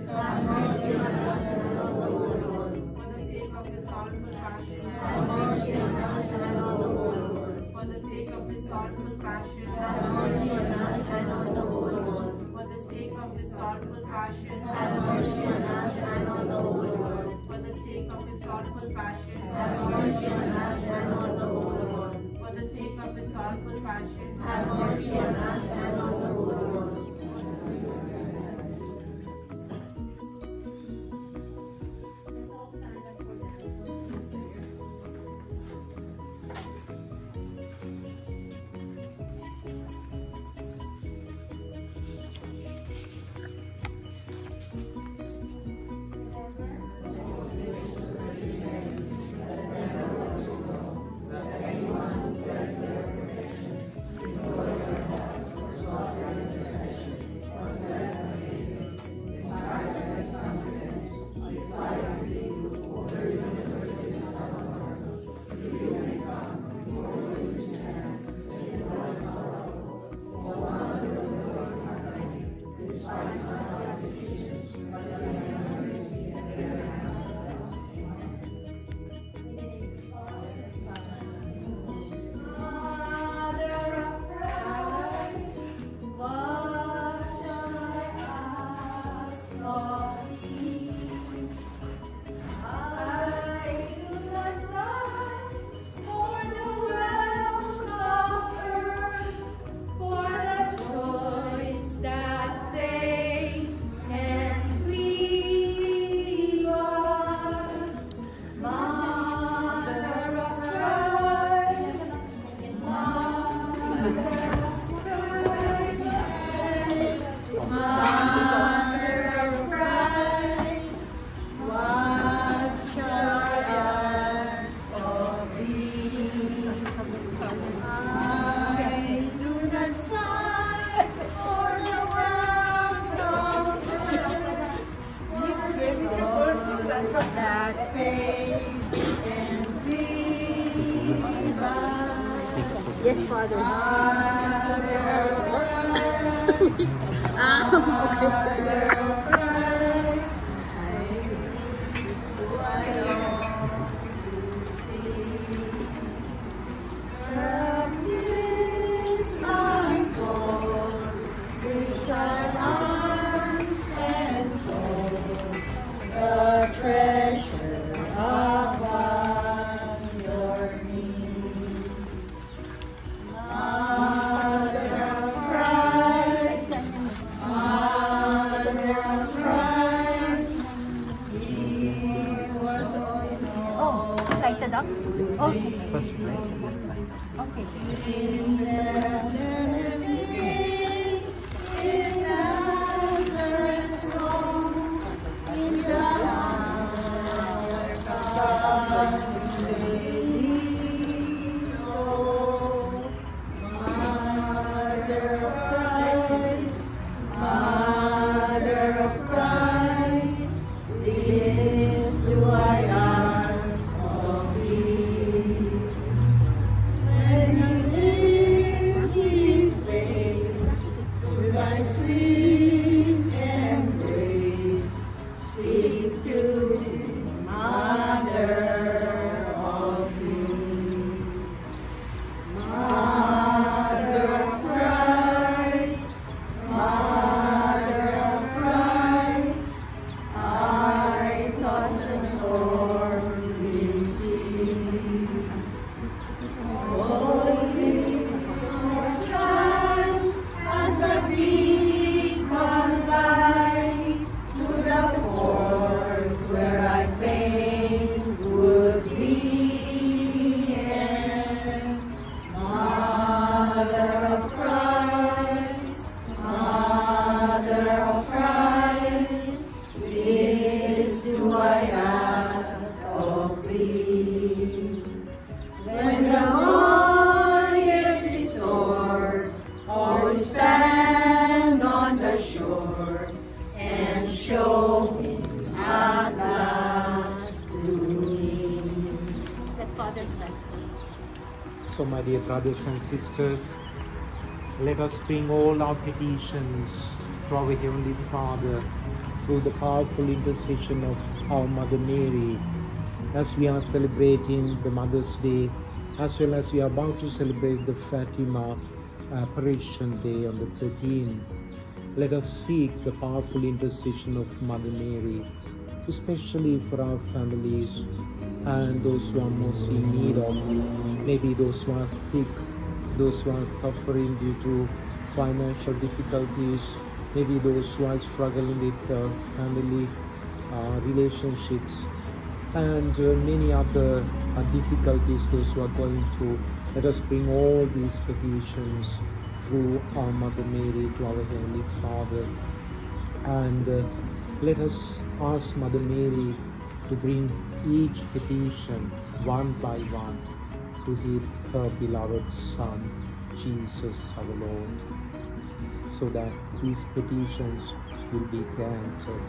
Have mercy on us and on the whole world. For the sake of the sorrowful passion. Have mercy on us and on the whole world. For the sake of the sorrowful passion. Have mercy on us and on the whole world. For the sake of the sorrowful passion. Have mercy on us and on the whole world. For the sake of the sorrowful passion. Have mercy on us and on the whole world. For the sake of the sorrowful passion. Have mercy on us and on the whole world. Yes, Father. Okay. First place. So, my dear brothers and sisters, let us bring all our petitions to our Heavenly Father through the powerful intercession of our Mother Mary, as we are celebrating the Mother's Day, as well as we are about to celebrate the Fatima Apparition Day on the 13th. Let us seek the powerful intercession of Mother Mary, especially for our families and those who are most in need of, maybe those who are sick, those who are suffering due to financial difficulties, maybe those who are struggling with family relationships, and many other difficulties those who are going through. Let us bring all these petitions through our Mother Mary to our Heavenly Father, and let us ask Mother Mary to bring each petition one by one to her beloved Son, Jesus our Lord, so that these petitions will be granted.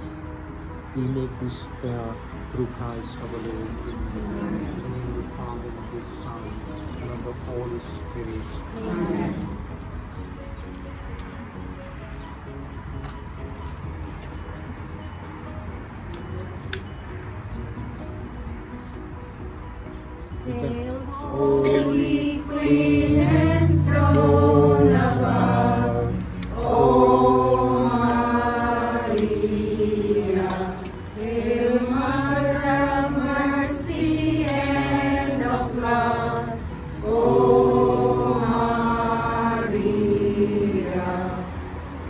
We make this prayer through Christ our Lord. Amen. In the name of the Father, and of the Son, and of the Holy Spirit. Amen. Holy Queen and throne above, O Maria, Hail Mother of mercy and of love, O Maria,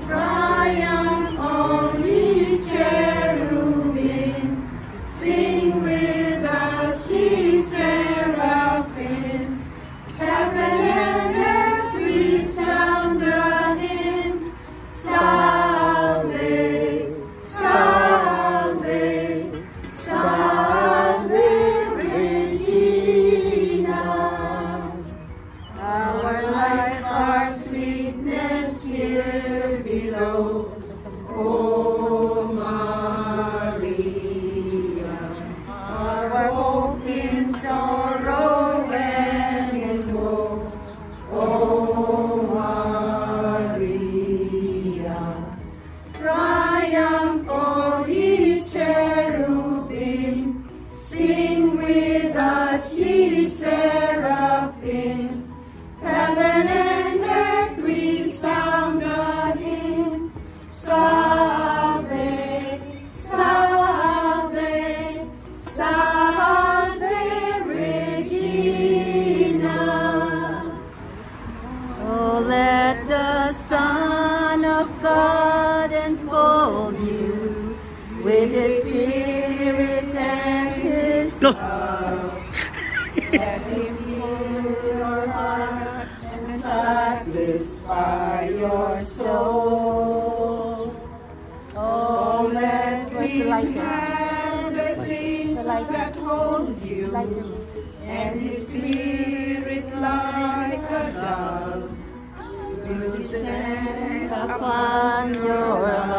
triumph on ye cherubim, sing with us ye seraphim, heaven and earth resound the hymn, Salve, Salve, Salve Regina. Our life, our sweetness here below, O Maria, our hope in sorrow and in woe, O Maria, triumph for his cherubim, sing with us ye seraphim, heaven and earth resound the hymn, Salve, Salve, Salve Regina. Oh, let the Son of God enfold you with His Spirit and His love. Let Him fill your heart and satisfy your soul. Oh, let Him have the things that hold you, and His Spirit like a dove will descend upon your life.